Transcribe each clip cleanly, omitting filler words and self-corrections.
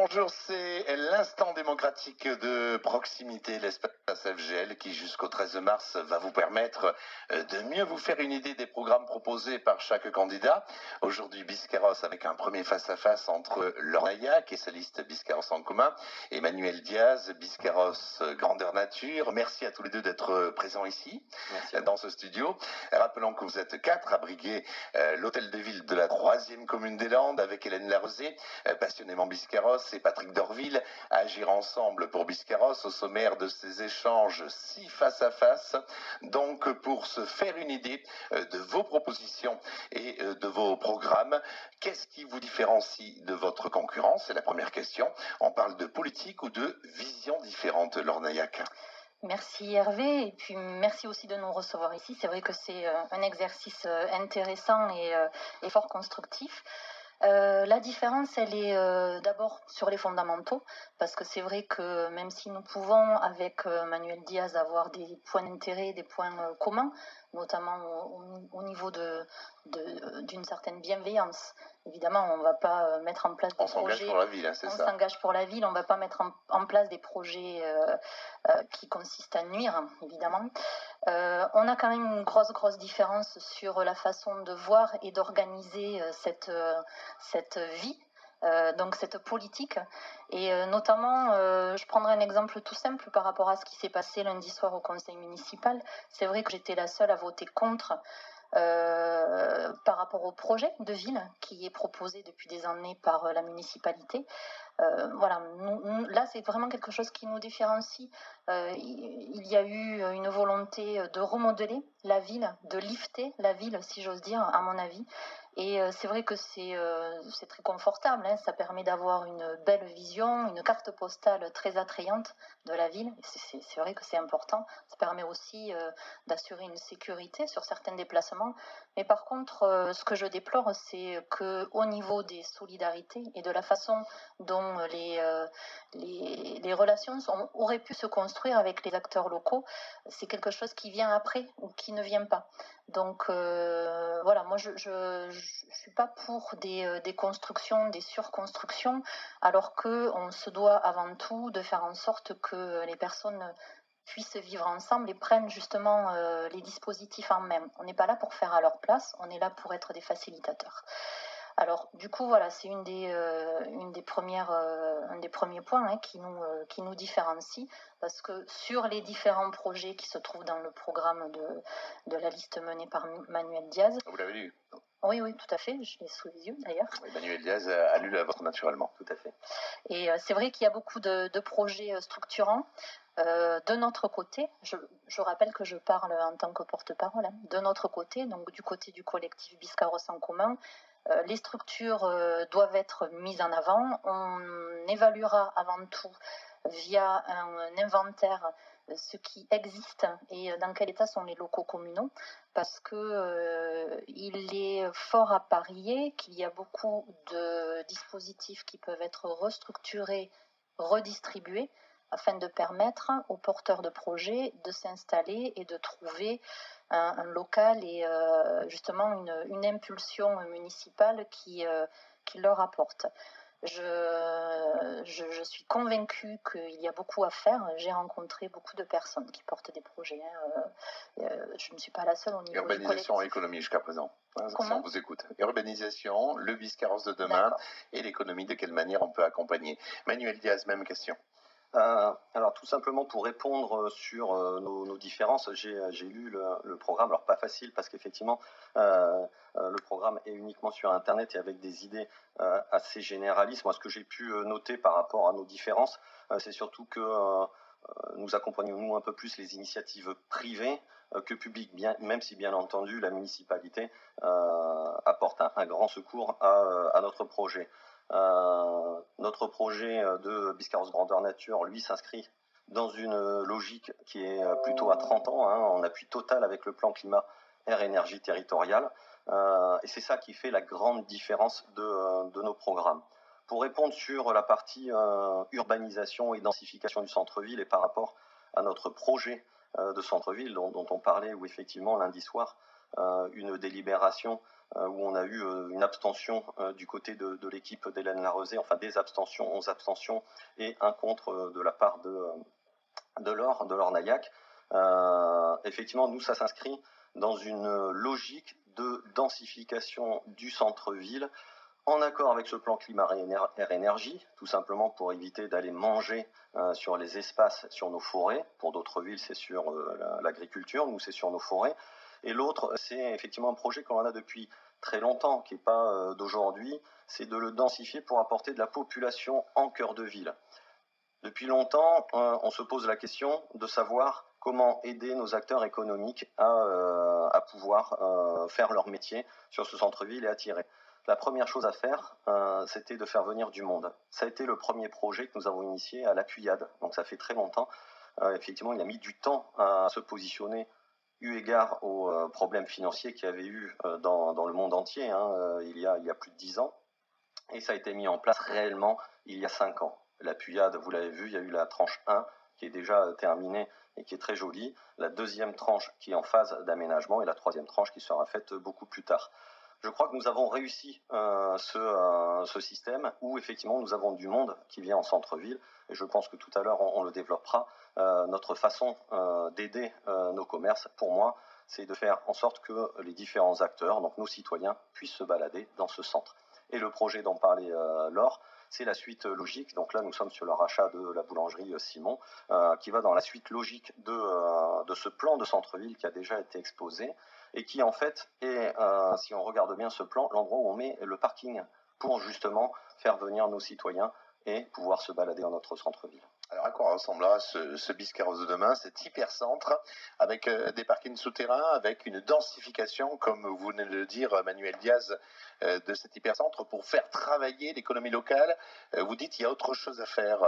Bonjour, c'est l'instant démocratique de proximité, l'espace FGL, qui jusqu'au 13 mars va vous permettre de mieux vous faire une idée des programmes proposés par chaque candidat. Aujourd'hui, Biscarrosse avec un premier face-à-face entre Lornaillac et sa liste Biscarrosse en commun, Emmanuel Diaz, Biscarrosse grandeur nature. Merci à tous les deux d'être présents ici, dans ce studio. Rappelons que vous êtes 4 à briguer l'hôtel de ville de la 3e commune des Landes avec Hélène Larosée, passionnément Biscarrosse, et Patrick Dorville, à agir ensemble pour Biscarrosse au sommaire de ces échanges 6 face à face. Donc pour se faire une idée de vos propositions et de vos programmes, qu'est-ce qui vous différencie de votre concurrence? C'est la première question. On parle de politique ou de visions différentes, Lornaillac? Merci Hervé, et puis merci aussi de nous recevoir ici. C'est vrai que c'est un exercice intéressant et fort constructif. La différence, elle est d'abord sur les fondamentaux, parce que c'est vrai que même si nous pouvons, avec Manuel Diaz, avoir des points d'intérêt, des points communs, notamment au niveau d'une certaine bienveillance. Évidemment, on ne va pas mettre en place des projets... On s'engage pour la ville, hein, c'est ça. On s'engage pour la ville, on ne va pas mettre en place des projets qui consistent à nuire, évidemment. On a quand même une grosse différence sur la façon de voir et d'organiser cette vie, donc cette politique. Et notamment, je prendrai un exemple tout simple par rapport à ce qui s'est passé lundi soir au conseil municipal. C'est vrai que j'étais la seule à voter contre par rapport au projet de ville qui est proposé depuis des années par la municipalité. Voilà, là c'est vraiment quelque chose qui nous différencie. Il y a eu une volonté de remodeler la ville, de lifter la ville, si j'ose dire, à mon avis. Et c'est vrai que c'est très confortable, hein. Ça permet d'avoir une belle vision, une carte postale très attrayante de la ville. C'est vrai que c'est important. Ça permet aussi d'assurer une sécurité sur certains déplacements. Mais par contre, ce que je déplore, c'est qu'au niveau des solidarités et de la façon dont les relations auraient pu se construire avec les acteurs locaux, c'est quelque chose qui vient après ou qui ne vient pas. Donc voilà, moi je suis pas pour des constructions, des surconstructions, alors qu'on se doit avant tout de faire en sorte que les personnes puissent vivre ensemble et prennent justement les dispositifs en main. On n'est pas là pour faire à leur place, on est là pour être des facilitateurs. Alors, du coup, voilà, c'est un des premiers points hein, qui nous différencie, parce que sur les différents projets qui se trouvent dans le programme de la liste menée par Manuel Diaz. Vous l'avez lu? Oui, tout à fait, je l'ai sous les yeux d'ailleurs. Manuel Diaz a lu la vôtre naturellement, tout à fait. Et c'est vrai qu'il y a beaucoup de projets structurants. De notre côté, je rappelle que je parle en tant que porte-parole, hein, de notre côté, donc du côté du collectif Biscarrosse en commun, les structures doivent être mises en avant. On évaluera avant tout via un inventaire ce qui existe et dans quel état sont les locaux communaux, parce que il est fort à parier qu'il y a beaucoup de dispositifs qui peuvent être restructurés, redistribués, afin de permettre aux porteurs de projets de s'installer et de trouver un local et justement une impulsion municipale qui leur apporte. Je suis convaincue qu'il y a beaucoup à faire. J'ai rencontré beaucoup de personnes qui portent des projets. Je ne suis pas la seule au niveau Urbanisation et économie jusqu'à présent. Si on vous écoute. Urbanisation, le Biscarrosse de demain et l'économie, de quelle manière on peut accompagner. Manuel Diaz, même question. Alors tout simplement pour répondre sur nos différences, j'ai lu le programme, alors pas facile parce qu'effectivement le programme est uniquement sur internet et avec des idées assez généralistes. Moi ce que j'ai pu noter par rapport à nos différences, c'est surtout que nous accompagnons nous un peu plus les initiatives privées que publiques, même si bien entendu la municipalité apporte un grand secours à notre projet. Notre projet de Biscarrosse grandeur nature, lui, s'inscrit dans une logique qui est plutôt à 30 ans, hein, en appui total avec le plan climat, air, énergie territoriale. Et c'est ça qui fait la grande différence de nos programmes. Pour répondre sur la partie urbanisation et densification du centre-ville et par rapport à notre projet de centre-ville dont on parlait, où effectivement lundi soir, une délibération où on a eu une abstention du côté de l'équipe d'Hélène Larezé, enfin des abstentions, 11 abstentions, et un contre de la part de Laure Naillac. Effectivement, nous, ça s'inscrit dans une logique de densification du centre-ville, en accord avec ce plan climat air énergie, tout simplement pour éviter d'aller manger sur les espaces, sur nos forêts. Pour d'autres villes, c'est sur l'agriculture, nous, c'est sur nos forêts. Et l'autre, c'est effectivement un projet qu'on a depuis très longtemps, qui n'est pas d'aujourd'hui, c'est de le densifier pour apporter de la population en cœur de ville. Depuis longtemps, on se pose la question de savoir comment aider nos acteurs économiques à pouvoir faire leur métier sur ce centre-ville et attirer. La première chose à faire, c'était de faire venir du monde. Ça a été le premier projet que nous avons initié à la Puyade, donc ça fait très longtemps. Effectivement, il a mis du temps à se positionner eu égard aux problèmes financiers qu'il y avait eu dans le monde entier il y a plus de 10 ans. Et ça a été mis en place réellement il y a 5 ans. La Puyade, vous l'avez vu, il y a eu la tranche 1 qui est déjà terminée et qui est très jolie, la deuxième tranche qui est en phase d'aménagement et la troisième tranche qui sera faite beaucoup plus tard. Je crois que nous avons réussi ce système où effectivement nous avons du monde qui vient en centre-ville et je pense que tout à l'heure on le développera. Notre façon d'aider nos commerces, pour moi, c'est de faire en sorte que les différents acteurs, donc nos citoyens, puissent se balader dans ce centre. Et le projet dont parlait Laure, c'est la suite logique. Donc là, nous sommes sur le rachat de la boulangerie Simon, qui va dans la suite logique de ce plan de centre-ville qui a déjà été exposé et qui en fait est, si on regarde bien ce plan, l'endroit où on met le parking pour justement faire venir nos citoyens et pouvoir se balader dans notre centre-ville. Alors à quoi ressemblera ce Biscarrosse de demain, cet hypercentre, avec des parkings souterrains, avec une densification, comme vous venez de le dire, Manuel Diaz, de cet hypercentre, pour faire travailler l'économie locale. Vous dites qu'il y a autre chose à faire,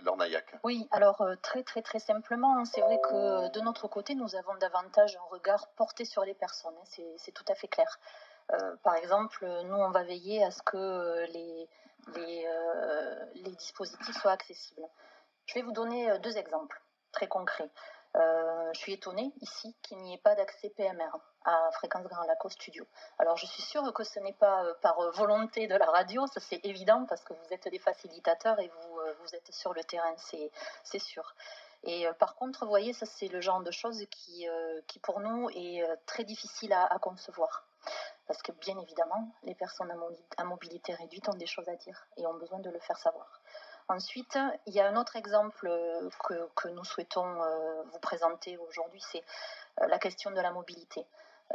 Laure Naillac. Oui, alors très simplement, c'est vrai que de notre côté, nous avons davantage un regard porté sur les personnes, c'est tout à fait clair. Par exemple, nous, on va veiller à ce que les dispositifs soient accessibles. Je vais vous donner 2 exemples très concrets. Je suis étonnée ici qu'il n'y ait pas d'accès PMR à Fréquence Grand Lac au studio. Alors je suis sûre que ce n'est pas par volonté de la radio, ça c'est évident parce que vous êtes des facilitateurs et vous êtes sur le terrain, c'est sûr. Et par contre, vous voyez, ça c'est le genre de choses qui pour nous est très difficile à concevoir. Parce que bien évidemment, les personnes à mobilité réduite ont des choses à dire et ont besoin de le faire savoir. Ensuite, il y a un autre exemple que nous souhaitons vous présenter aujourd'hui, c'est la question de la mobilité.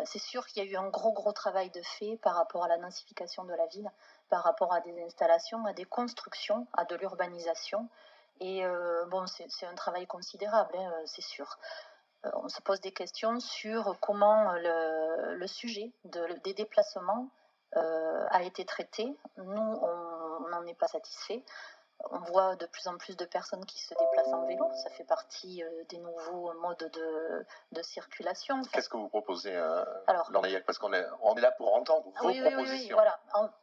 C'est sûr qu'il y a eu un gros travail de fait par rapport à la densification de la ville, par rapport à des installations, à des constructions, à de l'urbanisation. Et bon, c'est un travail considérable, c'est sûr. On se pose des questions sur comment le sujet des déplacements a été traité. Nous, on n'en est pas satisfait. On voit de plus en plus de personnes qui se déplacent en vélo. Ça fait partie des nouveaux modes de circulation. Qu'est-ce que vous proposez, Laure Naillac, parce qu'on est là pour entendre vos propositions. Oui, voilà.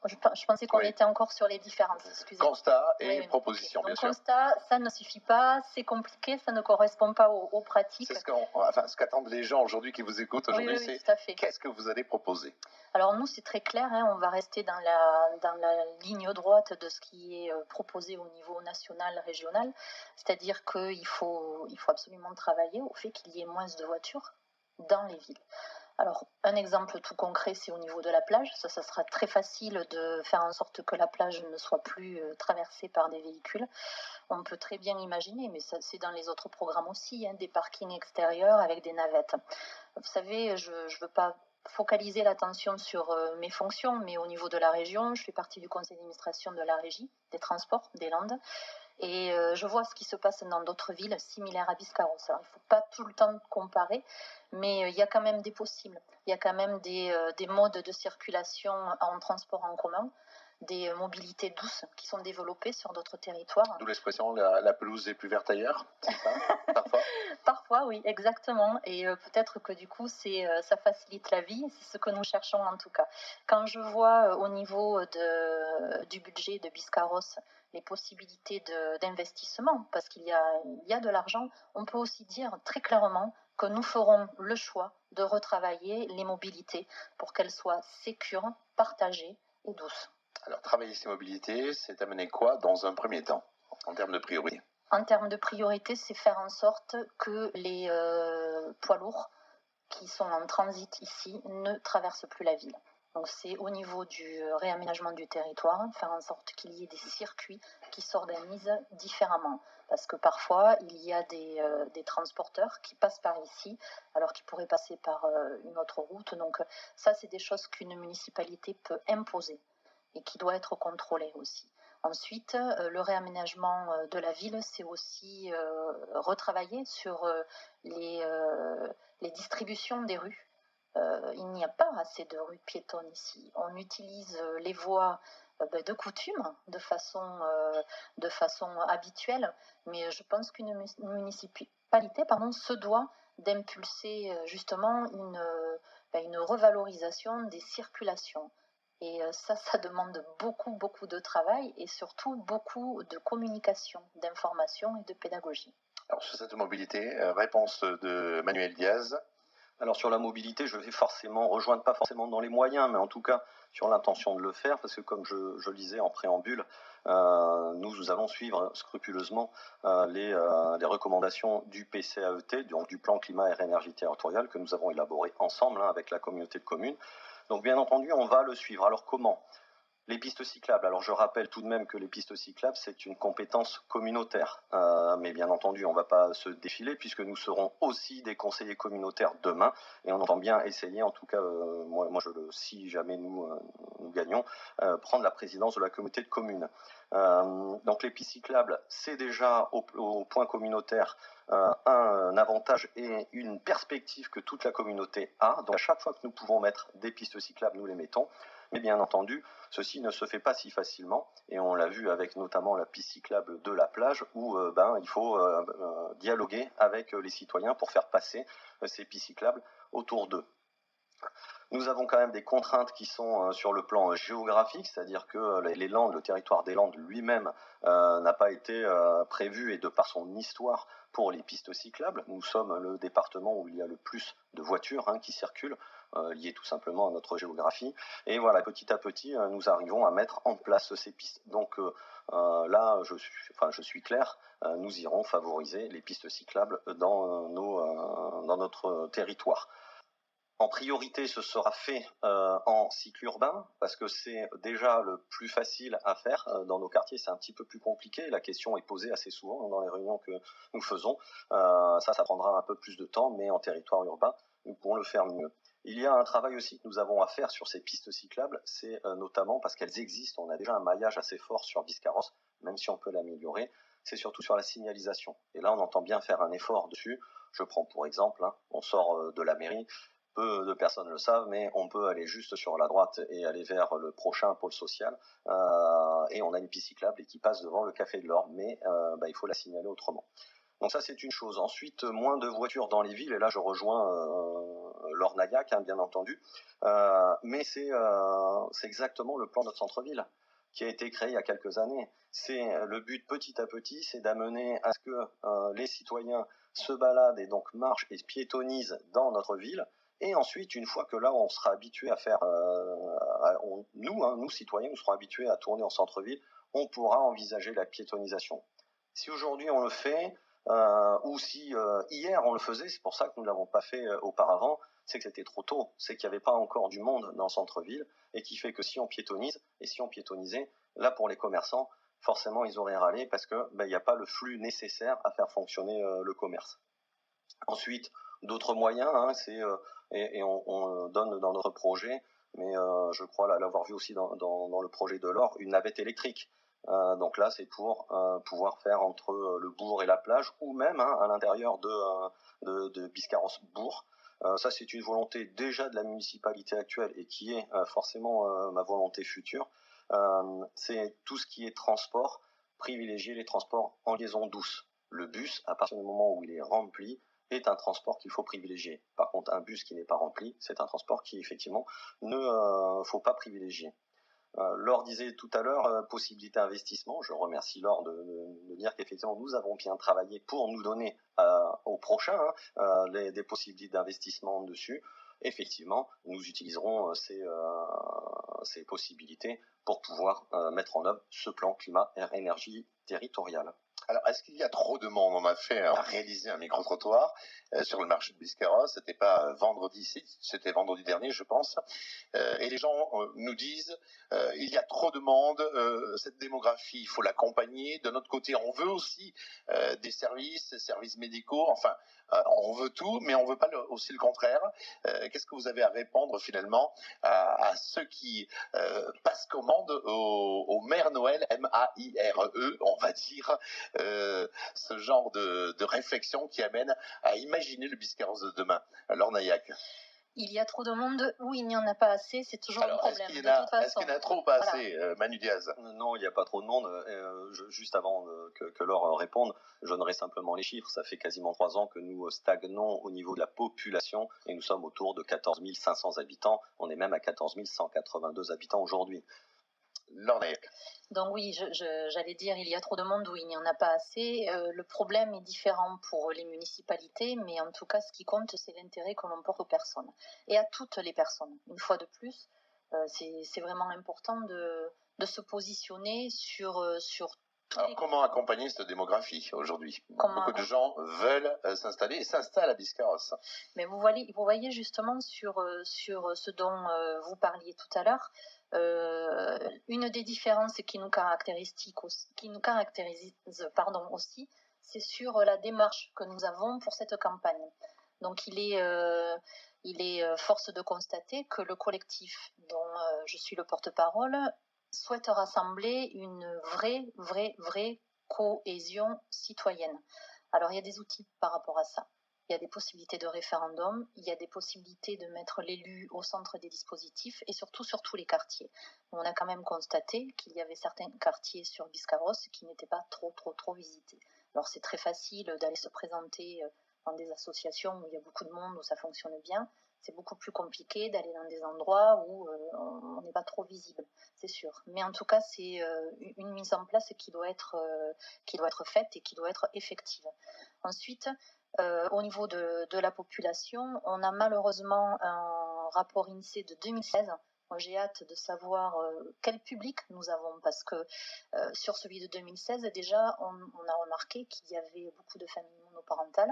Je pensais qu'on était encore sur les différences. Excusez-moi. Constat et propositions, bien sûr. Constat, ça ne suffit pas, c'est compliqué, ça ne correspond pas aux pratiques. C'est ce qu'attendent les gens aujourd'hui qui vous écoutent aujourd'hui, c'est qu'est-ce que vous allez proposer? Alors nous, c'est très clair, on va rester dans la ligne droite de ce qui est proposé au niveau national, régional, c'est-à-dire qu'il faut absolument travailler au fait qu'il y ait moins de voitures dans les villes. Alors, un exemple tout concret, c'est au niveau de la plage. Ça sera très facile de faire en sorte que la plage ne soit plus traversée par des véhicules. On peut très bien imaginer, mais c'est dans les autres programmes aussi, des parkings extérieurs avec des navettes. Vous savez, je ne veux pas focaliser l'attention sur mes fonctions, mais au niveau de la région, je fais partie du conseil d'administration de la régie des transports des Landes. Et je vois ce qui se passe dans d'autres villes similaires à Biscarrosse. Alors, il ne faut pas tout le temps comparer, mais il y a quand même des possibles. Il y a quand même des modes de circulation en transport en commun, des mobilités douces qui sont développées sur d'autres territoires. D'où l'expression la pelouse est plus verte ailleurs, c'est ça, parfois? Parfois, oui, exactement. Et peut-être que du coup, ça facilite la vie. C'est ce que nous cherchons en tout cas. Quand je vois au niveau du budget de Biscarrosse les possibilités d'investissement, parce qu'il y a de l'argent, on peut aussi dire très clairement que nous ferons le choix de retravailler les mobilités pour qu'elles soient sécures, partagées et douces. Alors, travailler ces mobilités, c'est amener quoi dans un premier temps, en termes de priorité? En termes de priorité, c'est faire en sorte que les poids lourds qui sont en transit ici ne traversent plus la ville. Donc c'est au niveau du réaménagement du territoire, faire en sorte qu'il y ait des circuits qui s'organisent différemment. Parce que parfois, il y a des transporteurs qui passent par ici, alors qu'ils pourraient passer par une autre route. Donc ça, c'est des choses qu'une municipalité peut imposer et qui doit être contrôlée aussi. Ensuite, le réaménagement de la ville, c'est aussi retravailler sur les distributions des rues. Il n'y a pas assez de rues piétonnes ici. On utilise les voies de coutume, de façon habituelle, mais je pense qu'une municipalité se doit d'impulser justement une revalorisation des circulations. Et ça demande beaucoup de travail et surtout beaucoup de communication, d'information et de pédagogie. Alors, sur cette mobilité, réponse de Manuel Diaz. Alors sur la mobilité, je vais forcément rejoindre, pas forcément dans les moyens, mais en tout cas sur l'intention de le faire, parce que comme je le disais en préambule, nous allons suivre scrupuleusement les recommandations du PCAET, donc du plan climat et énergie territoriale que nous avons élaboré ensemble avec la communauté de communes. Donc bien entendu, on va le suivre. Alors comment ? Les pistes cyclables. Alors je rappelle tout de même que les pistes cyclables, c'est une compétence communautaire. Mais bien entendu, on ne va pas se défiler puisque nous serons aussi des conseillers communautaires demain. Et on entend bien essayer, en tout cas, si jamais nous gagnons, prendre la présidence de la communauté de communes. Donc les pistes cyclables, c'est déjà au point communautaire un avantage et une perspective que toute la communauté a. Donc à chaque fois que nous pouvons mettre des pistes cyclables, nous les mettons. Mais bien entendu, ceci ne se fait pas si facilement, et on l'a vu avec notamment la piste cyclable de la plage, où il faut dialoguer avec les citoyens pour faire passer ces pistes cyclables autour d'eux. Nous avons quand même des contraintes qui sont sur le plan géographique, c'est-à-dire que les Landes, le territoire des Landes lui-même n'a pas été prévu, et de par son histoire, pour les pistes cyclables. Nous sommes le département où il y a le plus de voitures qui circulent, liées tout simplement à notre géographie. Et voilà, petit à petit, nous arrivons à mettre en place ces pistes. Donc là, je suis clair, nous irons favoriser les pistes cyclables dans notre territoire. En priorité, ce sera fait en cycle urbain, parce que c'est déjà le plus facile à faire. Dans nos quartiers, c'est un petit peu plus compliqué. La question est posée assez souvent dans les réunions que nous faisons. Ça prendra un peu plus de temps, mais en territoire urbain, nous pourrons le faire mieux. Il y a un travail aussi que nous avons à faire sur ces pistes cyclables, c'est notamment parce qu'elles existent. On a déjà un maillage assez fort sur Biscarrosse, même si on peut l'améliorer. C'est surtout sur la signalisation. Et là, on entend bien faire un effort dessus. Je prends pour exemple, on sort de la mairie. Peu de personnes le savent, mais on peut aller juste sur la droite et aller vers le prochain pôle social, et on a une piste cyclable qui passe devant le Café de l'Or, mais il faut la signaler autrement. Donc ça, c'est une chose. Ensuite, moins de voitures dans les villes, et là je rejoins Lornaillac, bien entendu, mais c'est exactement le plan de notre centre-ville qui a été créé il y a quelques années. C'est le but petit à petit, c'est d'amener à ce que les citoyens se baladent et donc marchent et piétonnisent dans notre ville. Et ensuite, une fois que là, on sera habitué à faire, nous citoyens, nous serons habitués à tourner en centre-ville, on pourra envisager la piétonisation. Si aujourd'hui on le fait, ou si hier on le faisait, c'est pour ça que nous ne l'avons pas fait auparavant, c'est que c'était trop tôt, c'est qu'il n'y avait pas encore du monde dans le centre-ville, et qui fait que si on piétonise, et si on piétonisait, là pour les commerçants, forcément ils auraient râlé parce que il n'y a pas le flux nécessaire à faire fonctionner le commerce. Ensuite, d'autres moyens, et on donne dans notre projet, mais je crois l'avoir vu aussi dans le projet de l'Or, une navette électrique. Donc là, c'est pour pouvoir faire entre le bourg et la plage, ou même à l'intérieur de Biscarrosse-Bourg. Ça, c'est une volonté déjà de la municipalité actuelle et qui est forcément ma volonté future. C'est tout ce qui est transport, privilégier les transports en liaison douce. Le bus, à partir du moment où il est rempli, est un transport qu'il faut privilégier. Par contre, un bus qui n'est pas rempli, c'est un transport qui, effectivement, ne faut pas privilégier. Laure disait tout à l'heure, possibilité d'investissement. Je remercie Laure de dire qu'effectivement, nous avons bien travaillé pour nous donner au prochain des possibilités d'investissement dessus. Effectivement, nous utiliserons ces possibilités pour pouvoir mettre en œuvre ce plan climat et énergie territorial. Alors, est-ce qu'il y a trop de monde? On a fait réaliser un micro-trottoir sur le marché de Biscarrosse. C'était pas vendredi, c'était vendredi dernier, je pense. Et les gens nous disent il y a trop de monde, cette démographie, il faut l'accompagner. De notre côté, on veut aussi des services médicaux. Enfin, on veut tout, mais on veut pas aussi le contraire. Qu'est-ce que vous avez à répondre finalement à ceux qui passent commande au Maire Noël, M-A-I-R-E, on va dire, ce genre de réflexion qui amène à imaginer le Biscarrosse de demain? Alors, Nayak. Il y a trop de monde ou il n'y en a pas assez, c'est toujours un problème. Est-ce qu'il y en a trop ou pas assez, Manu Diaz? Non, il n'y a pas trop de monde. Juste avant que Laure réponde, je donnerai simplement les chiffres. Ça fait quasiment 3 ans que nous stagnons au niveau de la population et nous sommes autour de 14 500 habitants. On est même à 14 182 habitants aujourd'hui. Donc oui, j'allais dire il y a trop de monde ou il n'y en a pas assez. Le problème est différent pour les municipalités, mais en tout cas, ce qui compte, c'est l'intérêt que l'on porte aux personnes et à toutes les personnes. Une fois de plus, c'est vraiment important de se positionner sur Alors, comment accompagner cette démographie aujourd'hui? Beaucoup de gens veulent s'installer et s'installent à Biscarrosse. Mais vous voyez justement sur ce dont vous parliez tout à l'heure, une des différences qui nous caractérise aussi, c'est sur la démarche que nous avons pour cette campagne. Donc il est force de constater que le collectif dont je suis le porte-parole souhaite rassembler une vraie cohésion citoyenne. Alors il y a des outils par rapport à ça. Il y a des possibilités de référendum, il y a des possibilités de mettre l'élu au centre des dispositifs et surtout sur tous les quartiers. On a quand même constaté qu'il y avait certains quartiers sur Biscarrosse qui n'étaient pas trop visités. Alors c'est très facile d'aller se présenter dans des associations où il y a beaucoup de monde, où ça fonctionne bien. C'est beaucoup plus compliqué d'aller dans des endroits où on n'est pas trop visible, c'est sûr. Mais en tout cas, c'est une mise en place qui doit être faite et qui doit être effective. Ensuite, au niveau de la population, on a malheureusement un rapport INSEE de 2016. Moi, j'ai hâte de savoir quel public nous avons, parce que sur celui de 2016, déjà, on a remarqué qu'il y avait beaucoup de familles monoparentales,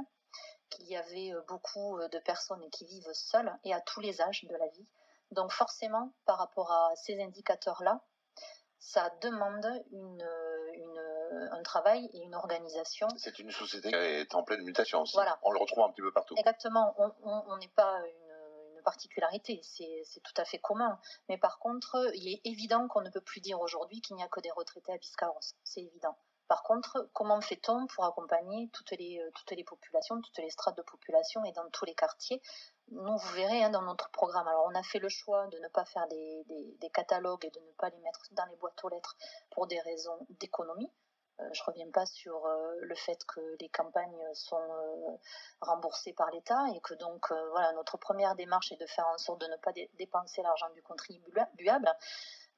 qu'il y avait beaucoup de personnes qui vivent seules et à tous les âges de la vie. Donc forcément, par rapport à ces indicateurs-là, ça demande un travail et une organisation. C'est une société qui est en pleine mutation aussi. Voilà. On le retrouve un petit peu partout. Exactement. On n'est pas une particularité, c'est tout à fait commun. Mais par contre, il est évident qu'on ne peut plus dire aujourd'hui qu'il n'y a que des retraités à Biscarrosse. C'est évident. Par contre, comment fait-on pour accompagner toutes les populations, toutes les strates de population et dans tous les quartiers? Nous, vous verrez dans notre programme. Alors, on a fait le choix de ne pas faire des catalogues et de ne pas les mettre dans les boîtes aux lettres pour des raisons d'économie. Je ne reviens pas sur le fait que les campagnes sont remboursées par l'État et que donc voilà, notre première démarche est de faire en sorte de ne pas dépenser l'argent du contribuable.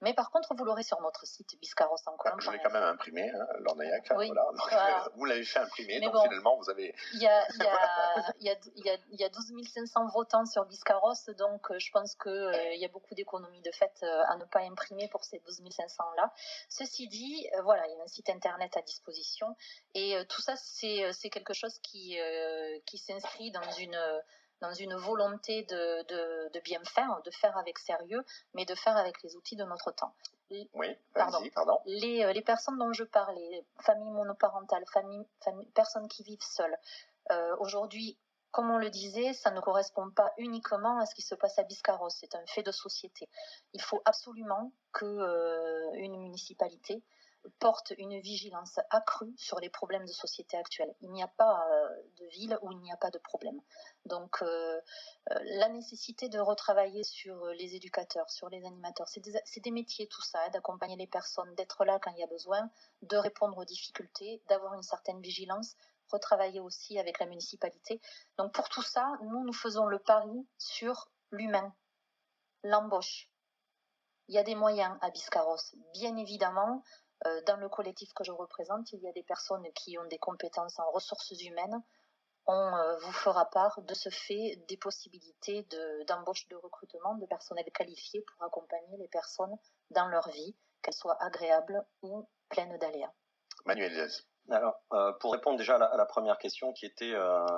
Mais par contre, vous l'aurez sur notre site Biscarrosse en Colombe. Je l'ai quand même imprimé, Lornaillac. Oui, voilà. Vous l'avez fait imprimer, mais donc bon, finalement, vous avez... Il y a 12 500 votants sur Biscarrosse, donc je pense qu'il y a beaucoup d'économies de fait à ne pas imprimer pour ces 12 500-là. Ceci dit, voilà, il y a un site internet à disposition, et tout ça, c'est quelque chose qui s'inscrit dans une volonté de bien faire, de faire avec sérieux, mais de faire avec les outils de notre temps. Oui, pardon. Les personnes dont je parle, les familles monoparentales, personnes qui vivent seules, aujourd'hui, comme on le disait, ça ne correspond pas uniquement à ce qui se passe à Biscarrosse, c'est un fait de société. Il faut absolument qu'une municipalité porte une vigilance accrue sur les problèmes de société actuels. Il n'y a pas de ville où il n'y a pas de problème. Donc la nécessité de retravailler sur les éducateurs, sur les animateurs, c'est des métiers tout ça, d'accompagner les personnes, d'être là quand il y a besoin, de répondre aux difficultés, d'avoir une certaine vigilance, retravailler aussi avec la municipalité. Donc pour tout ça, nous faisons le pari sur l'humain, l'embauche. Il y a des moyens à Biscarrosse, bien évidemment. Dans le collectif que je représente, il y a des personnes qui ont des compétences en ressources humaines. On vous fera part de ce fait des possibilités d'embauche, de recrutement de personnel qualifié pour accompagner les personnes dans leur vie, qu'elles soient agréables ou pleines d'aléas. Manuel Diaz. Alors, pour répondre déjà à la première question qui était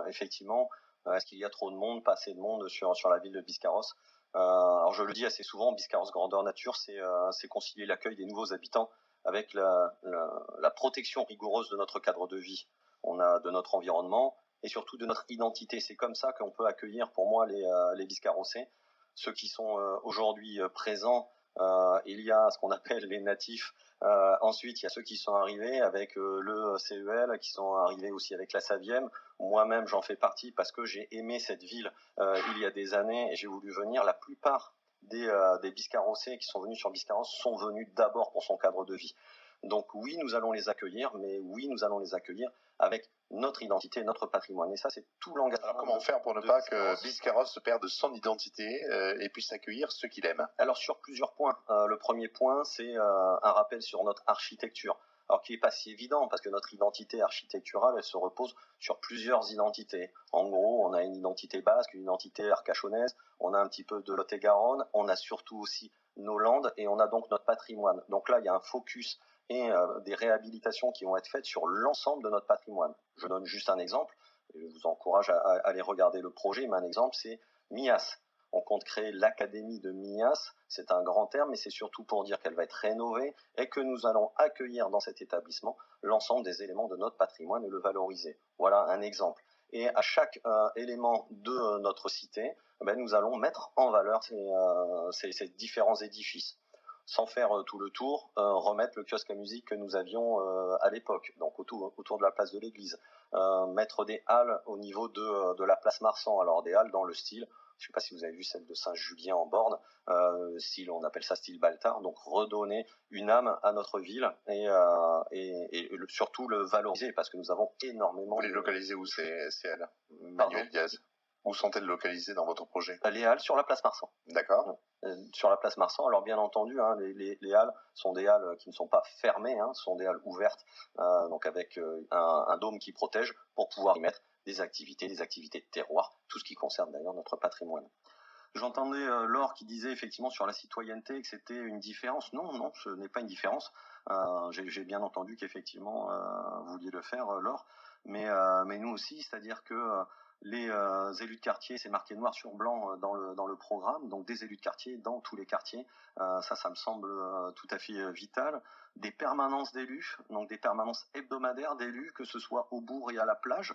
effectivement, est-ce qu'il y a trop de monde, pas assez de monde sur la ville de Biscarrosse? Alors je le dis assez souvent, Biscarrosse Grandeur Nature, c'est concilier l'accueil des nouveaux habitants avec la protection rigoureuse de notre cadre de vie, de notre environnement et surtout de notre identité. C'est comme ça qu'on peut accueillir pour moi les Biscarrossais, ceux qui sont aujourd'hui présents. Il y a ce qu'on appelle les natifs. Ensuite, il y a ceux qui sont arrivés avec le CEL, qui sont arrivés aussi avec la Savième. Moi-même, j'en fais partie parce que j'ai aimé cette ville il y a des années et j'ai voulu venir. La plupart des Biscarrossais qui sont venus sur Biscarrosse sont venus d'abord pour son cadre de vie. Donc oui, nous allons les accueillir, mais oui, nous allons les accueillir avec notre identité, notre patrimoine. Et ça, c'est tout l'engagement. Alors comment faire pour ne pas que Biscarrosse perde son identité et puisse accueillir ceux qu'il aime? Alors sur plusieurs points. Le premier point, c'est un rappel sur notre architecture. Alors qui n'est pas si évident, parce que notre identité architecturale, elle se repose sur plusieurs identités. En gros, on a une identité basque, une identité arcachonnaise, on a un petit peu de Lot-et-Garonne, on a surtout aussi nos landes, et on a donc notre patrimoine. Donc là, il y a un focus et des réhabilitations qui vont être faites sur l'ensemble de notre patrimoine. Je donne juste un exemple, et je vous encourage à aller regarder le projet, mais un exemple, c'est Mias. On compte créer l'académie de Mias, c'est un grand terme, mais c'est surtout pour dire qu'elle va être rénovée et que nous allons accueillir dans cet établissement l'ensemble des éléments de notre patrimoine et le valoriser. Voilà un exemple. Et à chaque élément de notre cité, nous allons mettre en valeur ces différents édifices. Sans faire tout le tour, remettre le kiosque à musique que nous avions à l'époque, donc autour de la place de l'église. Mettre des halles au niveau de la place Marsan, alors des halles dans le style, je ne sais pas si vous avez vu celle de Saint-Julien en Borne, on appelle ça style Baltard, donc redonner une âme à notre ville et surtout le valoriser, parce que nous avons énormément... Vous les localisez où ces halles, Manuel Diaz? Où sont-elles localisées dans votre projet? Les halles sur la place Marsan. D'accord. Sur la place Marsan, alors bien entendu, les halles sont des halles qui ne sont pas fermées, sont des halles ouvertes, donc avec un dôme qui protège pour pouvoir y mettre des activités de terroir, tout ce qui concerne d'ailleurs notre patrimoine. J'entendais Laure qui disait effectivement sur la citoyenneté que c'était une différence. Non, ce n'est pas une différence. J'ai bien entendu qu'effectivement vous vouliez le faire, Laure, mais nous aussi, c'est-à-dire que les élus de quartier, c'est marqué noir sur blanc dans le programme, donc des élus de quartier dans tous les quartiers, ça me semble tout à fait vital. Des permanences d'élus, donc des permanences hebdomadaires d'élus, que ce soit au bourg et à la plage.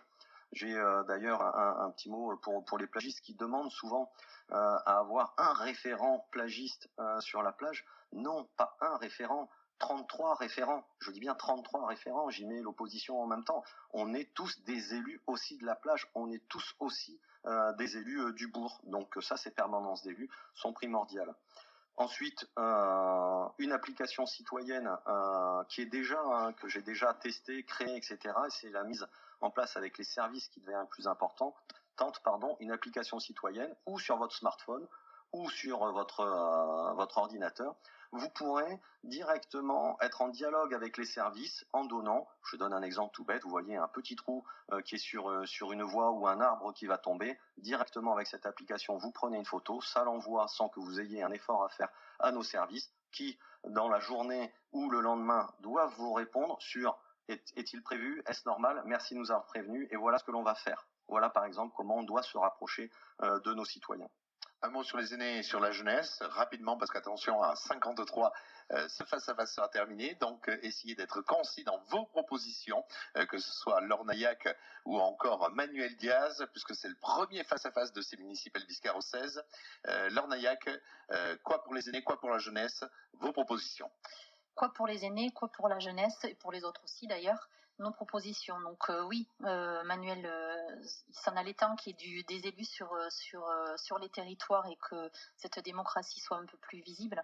J'ai d'ailleurs un petit mot pour les plagistes qui demandent souvent à avoir un référent plagiste sur la plage. Non, pas un référent, 33 référents. Je dis bien 33 référents, j'y mets l'opposition en même temps. On est tous des élus aussi de la plage, on est tous aussi des élus du bourg. Donc ça, ces permanences d'élus sont primordiales. Ensuite, une application citoyenne qui est déjà, que j'ai déjà testé, créé, etc. Et c'est la mise en place avec les services qui devient plus important. Une application citoyenne ou sur votre smartphone ou sur votre ordinateur. Vous pourrez directement être en dialogue avec les services en donnant, je donne un exemple tout bête, vous voyez un petit trou qui est sur une voie ou un arbre qui va tomber, directement avec cette application, vous prenez une photo, ça l'envoie sans que vous ayez un effort à faire à nos services qui, dans la journée ou le lendemain, doivent vous répondre sur est-il prévu, est-ce normal, merci de nous avoir prévenus et voilà ce que l'on va faire. Voilà par exemple comment on doit se rapprocher de nos citoyens. Un mot sur les aînés et sur la jeunesse, rapidement, parce qu'attention, à 53, ce face-à-face sera terminé. Donc, essayez d'être concis dans vos propositions, que ce soit Laure Naillac ou encore Manuel Diaz, puisque c'est le premier face-à-face de ces municipales biscarrossaises. Laure Naillac, quoi pour les aînés, quoi pour la jeunesse, vos propositions? Quoi pour les aînés, quoi pour la jeunesse, et pour les autres aussi d'ailleurs, nos propositions. Donc oui, Manuel, il s'en allait temps qu'il y ait des élus sur les territoires et que cette démocratie soit un peu plus visible.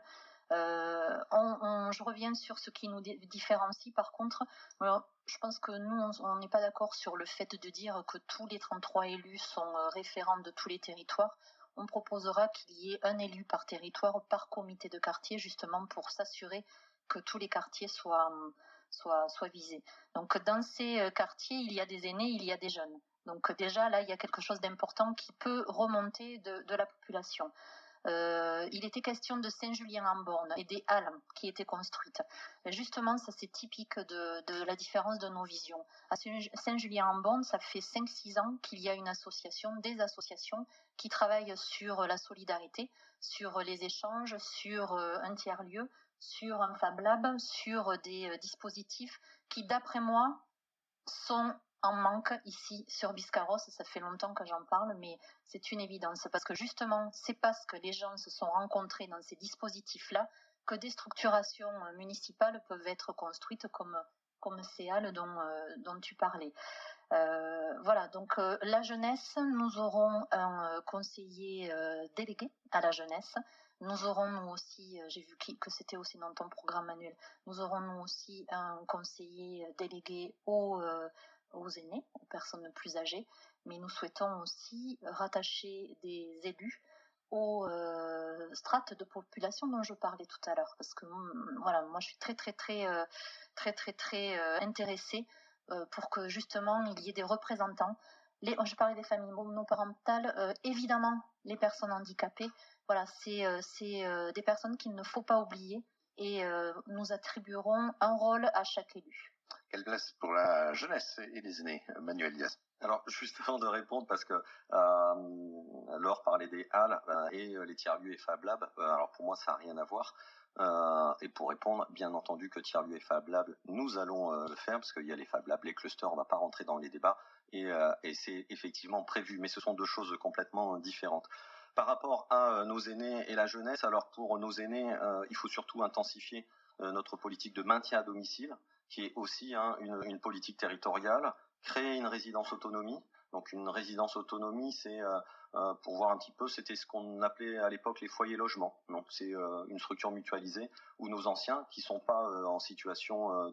Je reviens sur ce qui nous différencie par contre. Alors, je pense que nous, on n'est pas d'accord sur le fait de dire que tous les 33 élus sont référents de tous les territoires. on proposera qu'il y ait un élu par territoire, par comité de quartier, justement pour s'assurer que tous les quartiers soient visés. Donc dans ces quartiers, il y a des aînés, il y a des jeunes. Donc déjà là, il y a quelque chose d'important qui peut remonter de la population. Il était question de Saint-Julien-en-Born et des halles qui étaient construites. Et justement, ça c'est typique de la différence de nos visions. À Saint-Julien-en-Born, ça fait 5-6 ans qu'il y a des associations qui travaillent sur la solidarité, sur les échanges, sur un tiers-lieu, sur un Fab Lab, sur des dispositifs qui, d'après moi, sont en manque ici sur Biscarrosse. Ça fait longtemps que j'en parle, mais c'est une évidence parce que justement, c'est parce que les gens se sont rencontrés dans ces dispositifs-là que des structurations municipales peuvent être construites comme ces halles dont tu parlais. Voilà, donc la jeunesse, nous aurons un conseiller délégué à la jeunesse. Nous aurons nous aussi, j'ai vu que c'était aussi dans ton programme Manuel, nous aurons nous aussi un conseiller délégué aux aînés, aux personnes plus âgées, mais nous souhaitons aussi rattacher des élus aux strates de population dont je parlais tout à l'heure, parce que voilà, moi je suis très intéressée pour que justement il y ait des représentants. Je parlais des familles monoparentales, évidemment les personnes handicapées, voilà, c'est des personnes qu'il ne faut pas oublier et nous attribuerons un rôle à chaque élu. Quelle place pour la jeunesse et les aînés, Manuel Diaz? Alors, juste avant de répondre, parce que Laure parlait des halles et les tiers-lieux et Fab Lab. Alors, pour moi, ça n'a rien à voir. Et pour répondre, bien entendu que tiers-lieux et Fab Lab, nous allons le faire, parce qu'il y a les Fab Lab, les clusters, on ne va pas rentrer dans les débats, et c'est effectivement prévu, mais ce sont deux choses complètement différentes. Par rapport à nos aînés et la jeunesse, alors pour nos aînés, il faut surtout intensifier notre politique de maintien à domicile, qui est aussi une politique territoriale, créer une résidence autonomie. Donc une résidence autonomie, c'est pour voir un petit peu, c'était ce qu'on appelait à l'époque les foyers logements. Donc c'est une structure mutualisée où nos anciens, qui sont pas en situation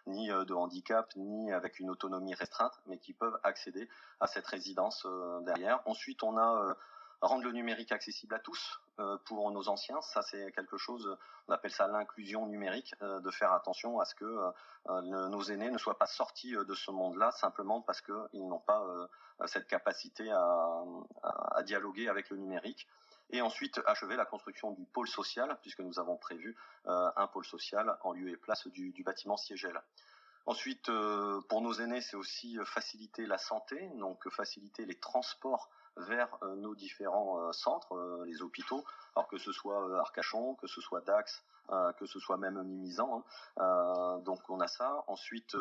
ni de handicap ni avec une autonomie restreinte, mais qui peuvent accéder à cette résidence derrière. Ensuite, on a rendre le numérique accessible à tous pour nos anciens. Ça, c'est quelque chose, on appelle ça l'inclusion numérique, de faire attention à ce que nos aînés ne soient pas sortis de ce monde-là simplement parce qu'ils n'ont pas cette capacité à dialoguer avec le numérique. Et ensuite, achever la construction du pôle social, puisque nous avons prévu un pôle social en lieu et place du bâtiment Siegel. Ensuite, pour nos aînés, c'est aussi faciliter la santé, donc faciliter les transports vers nos différents centres, les hôpitaux, alors que ce soit Arcachon, que ce soit Dax, que ce soit même Mimizan. Donc on a ça. Ensuite,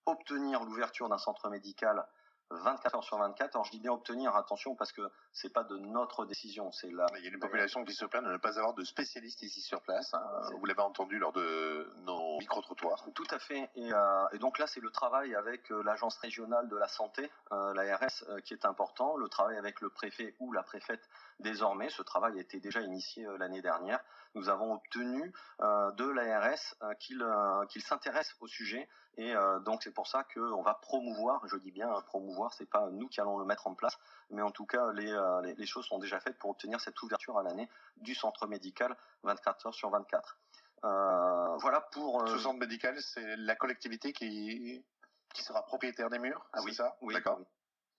obtenir l'ouverture d'un centre médical 24 heures sur 24. Alors je dis bien obtenir, attention, parce que c'est pas de notre décision, c'est là. Il y a une population qui se plaint de ne pas avoir de spécialistes ici sur place. Vous l'avez entendu lors de nos micro-trottoirs. Tout à fait. Et donc là, c'est le travail avec l'agence régionale de la santé, l'ARS, qui est important. Le travail avec le préfet ou la préfète désormais. Ce travail a été déjà initié l'année dernière. Nous avons obtenu de l'ARS qu'il s'intéresse au sujet. Et donc c'est pour ça qu'on va promouvoir, je dis bien promouvoir, c'est pas nous qui allons le mettre en place, mais en tout cas les choses sont déjà faites pour obtenir cette ouverture à l'année du centre médical 24 heures sur 24. Voilà pour... Ce centre médical, c'est la collectivité qui sera propriétaire des murs, oui, c'est ça? Oui, d'accord.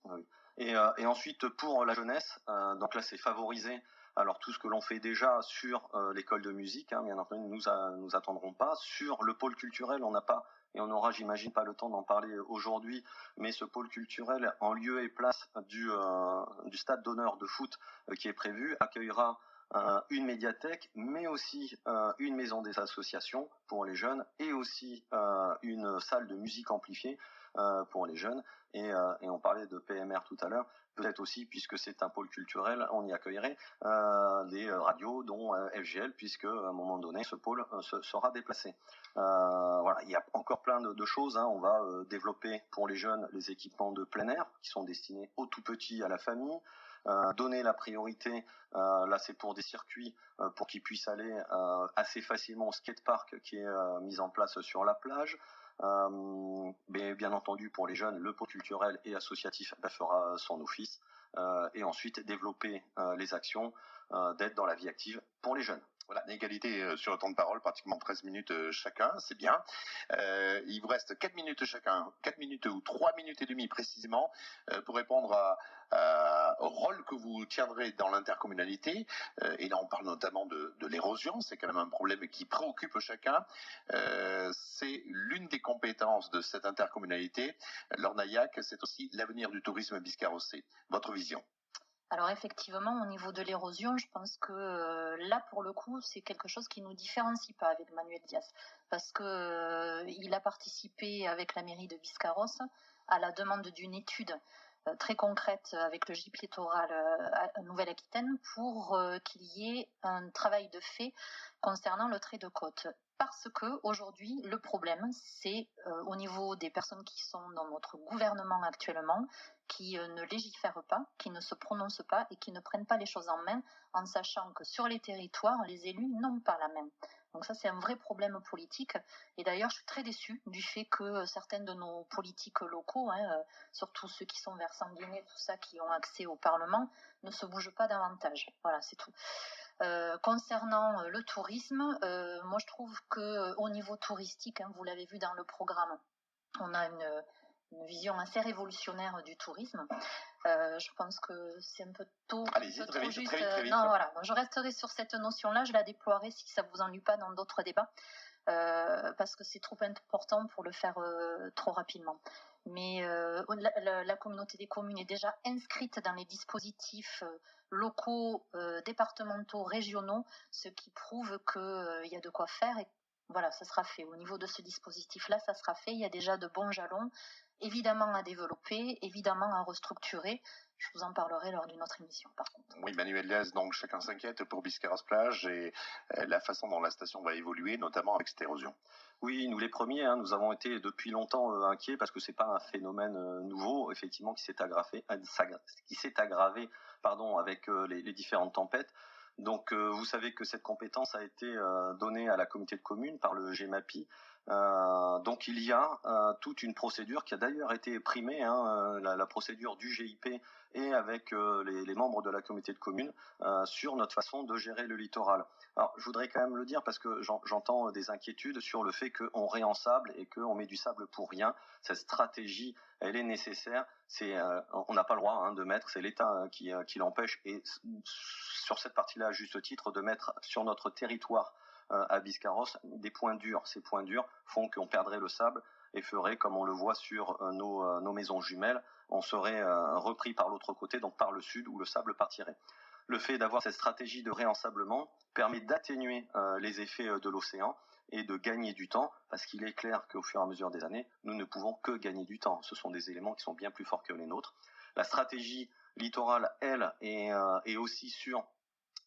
Oui. Et ensuite pour la jeunesse, donc là c'est favoriser alors tout ce que l'on fait déjà sur l'école de musique, bien entendu nous attendrons pas. Sur le pôle culturel, on n'a pas et on n'aura, j'imagine, pas le temps d'en parler aujourd'hui, mais ce pôle culturel, en lieu et place du stade d'honneur de foot qui est prévu, accueillera une médiathèque, mais aussi une maison des associations pour les jeunes et aussi une salle de musique amplifiée pour les jeunes. Et on parlait de PMR tout à l'heure, peut-être aussi, puisque c'est un pôle culturel, on y accueillerait des radios, dont FGL, puisque à un moment donné, ce pôle sera déplacé. Voilà, il y a encore plein de choses. On va développer pour les jeunes les équipements de plein air qui sont destinés aux tout petits, à la famille. Donner la priorité, là c'est pour des circuits, pour qu'ils puissent aller assez facilement au skatepark qui est mis en place sur la plage. Mais bien entendu pour les jeunes, le pôle culturel et associatif fera son office. et ensuite développer les actions d'aide dans la vie active pour les jeunes. Voilà, égalité sur le temps de parole, pratiquement 13 minutes chacun, c'est bien. Il vous reste 4 minutes chacun, 4 minutes ou 3 minutes et demie précisément, pour répondre au rôle que vous tiendrez dans l'intercommunalité. Et là, on parle notamment de l'érosion, c'est quand même un problème qui préoccupe chacun. C'est l'une des compétences de cette intercommunalité. L'Ornaillac, c'est aussi l'avenir du tourisme biscarrossais. Votre vision? Alors effectivement, au niveau de l'érosion, je pense que là, pour le coup, c'est quelque chose qui ne nous différencie pas avec Manuel Diaz, parce que il a participé avec la mairie de Biscarrosse à la demande d'une étude très concrète avec le GIP littoral à Nouvelle-Aquitaine pour qu'il y ait un travail de fait concernant le trait de côte. Parce que aujourd'hui, le problème, c'est au niveau des personnes qui sont dans notre gouvernement actuellement, qui ne légifèrent pas, qui ne se prononcent pas et qui ne prennent pas les choses en main, en sachant que sur les territoires, les élus n'ont pas la main. Donc ça, c'est un vrai problème politique. Et d'ailleurs, je suis très déçue du fait que certains de nos politiques locaux, surtout ceux qui sont vers Sanguinet, tout ça, qui ont accès au Parlement, ne se bougent pas davantage. Voilà, c'est tout. Concernant le tourisme, moi je trouve que au niveau touristique, vous l'avez vu dans le programme, on a une vision assez révolutionnaire du tourisme. Je pense que c'est un peu tôt. Allez-y, très vite. Non, voilà. Je resterai sur cette notion-là. Je la déploierai si ça vous ennuie pas dans d'autres débats. Parce que c'est trop important pour le faire trop rapidement. Mais la communauté des communes est déjà inscrite dans les dispositifs locaux, départementaux, régionaux, ce qui prouve qu'il y a de quoi faire et voilà, ça sera fait. Au niveau de ce dispositif-là, ça sera fait. Il y a déjà de bons jalons, évidemment à développer, évidemment à restructurer. Je vous en parlerai lors d'une autre émission, par contre. Oui, Manuel Diaz, donc chacun s'inquiète pour Biscarrosse-Plage et la façon dont la station va évoluer, notamment avec cette érosion. Oui, nous les premiers, nous avons été depuis longtemps inquiets parce que c'est pas un phénomène nouveau, effectivement, qui s'est aggravé, avec les différentes tempêtes. Donc, vous savez que cette compétence a été donnée à la communauté de communes par le GEMAPI. Donc, il y a toute une procédure qui a d'ailleurs été primée, la procédure du GIP et avec les membres de la communauté de communes sur notre façon de gérer le littoral. Alors, je voudrais quand même le dire parce que j'entends des inquiétudes sur le fait qu'on réensable et qu'on met du sable pour rien. Cette stratégie, elle est nécessaire. On n'a pas le droit de mettre, c'est l'État qui l'empêche. Et sur cette partie-là, à juste titre, de mettre sur notre territoire à Biscarrosse des points durs. Ces points durs font qu'on perdrait le sable et ferait, comme on le voit sur nos maisons jumelles, on serait repris par l'autre côté, donc par le sud, où le sable partirait. Le fait d'avoir cette stratégie de réensablement permet d'atténuer les effets de l'océan et de gagner du temps, parce qu'il est clair qu'au fur et à mesure des années, nous ne pouvons que gagner du temps. Ce sont des éléments qui sont bien plus forts que les nôtres. La stratégie littorale, elle, est aussi sur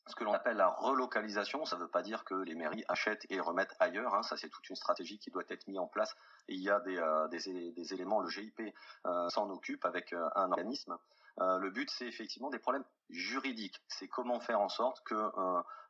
ce que l'on appelle la relocalisation. Ça ne veut pas dire que les mairies achètent et remettent ailleurs. Ça, c'est toute une stratégie qui doit être mise en place. Et il y a des éléments, le GIP s'en occupe avec un organisme. Le but, c'est effectivement des problèmes juridiques. C'est comment faire en sorte que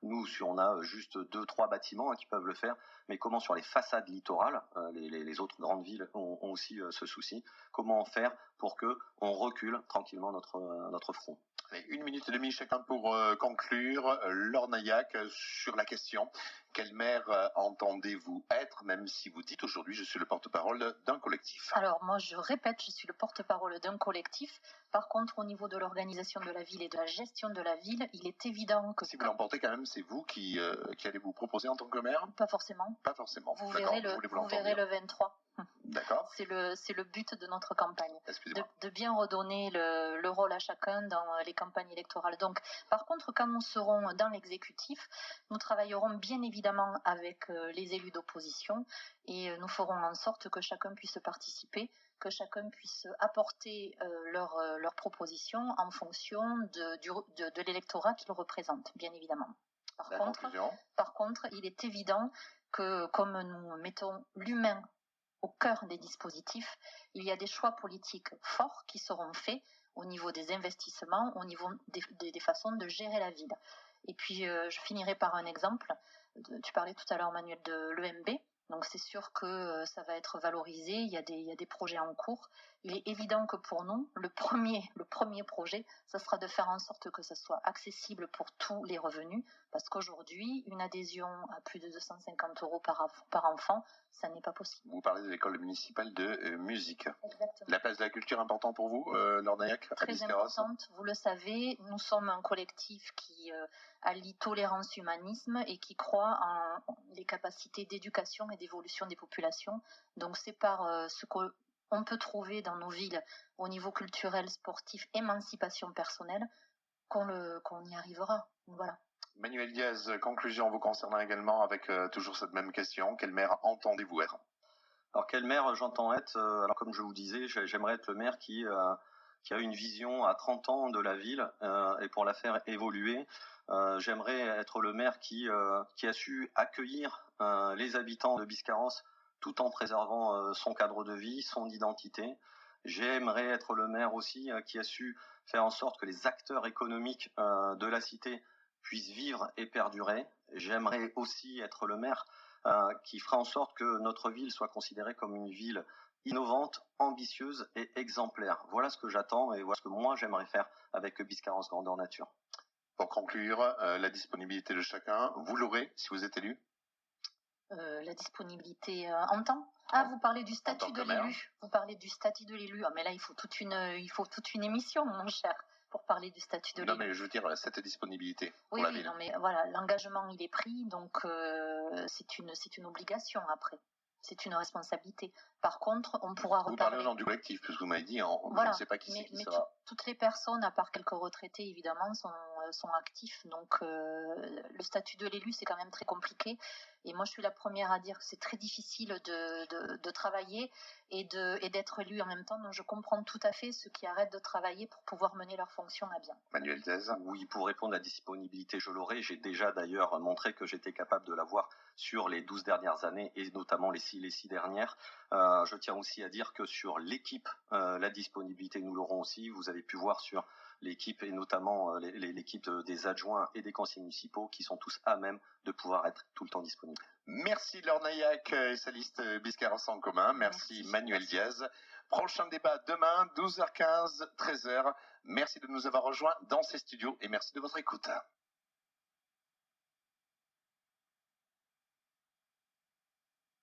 nous, si on a juste 2-3 bâtiments qui peuvent le faire, mais comment sur les façades littorales, les autres grandes villes ont aussi ce souci, comment faire pour que on recule tranquillement notre front. Allez, 1 minute et demie chacun pour conclure. L'Ornaillac, sur la question, quel maire entendez-vous être, même si vous dites aujourd'hui je suis le porte-parole d'un collectif? Alors moi je répète, je suis le porte-parole d'un collectif. Par contre, au niveau de l'organisation de la ville et de la gestion de la ville, il est évident que... Si vous l'emportez quand même, c'est vous qui allez vous proposer en tant que maire? Pas forcément. Pas forcément. Vous verrez le 23. D'accord. C'est le but de notre campagne, Excusez-moi. de bien redonner le rôle à chacun dans les campagnes électorales. Donc, par contre, quand nous serons dans l'exécutif, nous travaillerons bien évidemment avec les élus d'opposition et nous ferons en sorte que chacun puisse participer, que chacun puisse apporter leurs propositions en fonction de l'électorat qu'il représente, bien évidemment. Par contre, il est évident que comme nous mettons l'humain au cœur des dispositifs, il y a des choix politiques forts qui seront faits au niveau des investissements, au niveau des façons de gérer la ville. Et puis, je finirai par un exemple. Tu parlais tout à l'heure, Manuel, de l'EMB. Donc c'est sûr que ça va être valorisé, il y a des projets en cours. Il est évident que pour nous, le premier projet, ça sera de faire en sorte que ça soit accessible pour tous les revenus, parce qu'aujourd'hui, une adhésion à plus de 250 € par enfant, ça n'est pas possible. Vous parlez de l'école municipale de musique. Exactement. La place de la culture est importante pour vous, Lornaillac, à Très Biscarrosse? importante, vous le savez, nous sommes un collectif qui allie tolérance, humanisme et qui croit en les capacités d'éducation et d'évolution des populations. Donc c'est par ce qu'on peut trouver dans nos villes au niveau culturel, sportif, émancipation personnelle qu'on y arrivera. Voilà. Manuel Diaz, conclusion vous concernant également avec toujours cette même question. Quel maire entendez-vous être? Alors quel maire j'entends être alors comme je vous disais, j'aimerais être le maire qui a une vision à 30 ans de la ville et pour la faire évoluer. J'aimerais être le maire qui a su accueillir les habitants de Biscarrosse tout en préservant son cadre de vie, son identité. J'aimerais être le maire aussi qui a su faire en sorte que les acteurs économiques de la cité puissent vivre et perdurer. J'aimerais aussi être le maire qui fera en sorte que notre ville soit considérée comme une ville innovante, ambitieuse et exemplaire. Voilà ce que j'attends et voilà ce que moi j'aimerais faire avec Biscarrosse Grandeur Nature. Pour conclure, la disponibilité de chacun, vous l'aurez si vous êtes élu? La disponibilité en temps. Ah, vous parlez du statut de l'élu. Vous parlez du statut de l'élu. Ah, mais là, il faut toute une émission, mon cher, pour parler du statut de l'élu. Non, mais je veux dire, cette disponibilité pour oui, la ville. Non, mais voilà, l'engagement, il est pris, donc c'est une obligation après. C'est une responsabilité. Par contre, on pourra reparler. Vous parlez au nom du collectif, puisque vous m'avez dit, voilà. Je ne sais pas qui c'est qui mais sera. Toutes les personnes, à part quelques retraités, évidemment, sont actifs. Donc, le statut de l'élu, c'est quand même très compliqué. Et moi, je suis la première à dire que c'est très difficile de travailler et d'être élu en même temps. Donc, je comprends tout à fait ceux qui arrêtent de travailler pour pouvoir mener leur fonction à bien. Manuel Diaz. Oui, pour répondre à la disponibilité, je l'aurai. J'ai déjà d'ailleurs montré que j'étais capable de l'avoir sur les 12 dernières années et notamment les six dernières. Je tiens aussi à dire que sur l'équipe, la disponibilité, nous l'aurons aussi. Vous avez pu voir sur l'équipe et notamment l'équipe des adjoints et des conseillers municipaux qui sont tous à même de pouvoir être tout le temps disponibles. Merci Lornaillac et sa liste Biscarrosse en commun. Merci Manuel Diaz. Prochain débat demain, 12h15, 13h. Merci de nous avoir rejoints dans ces studios et merci de votre écoute.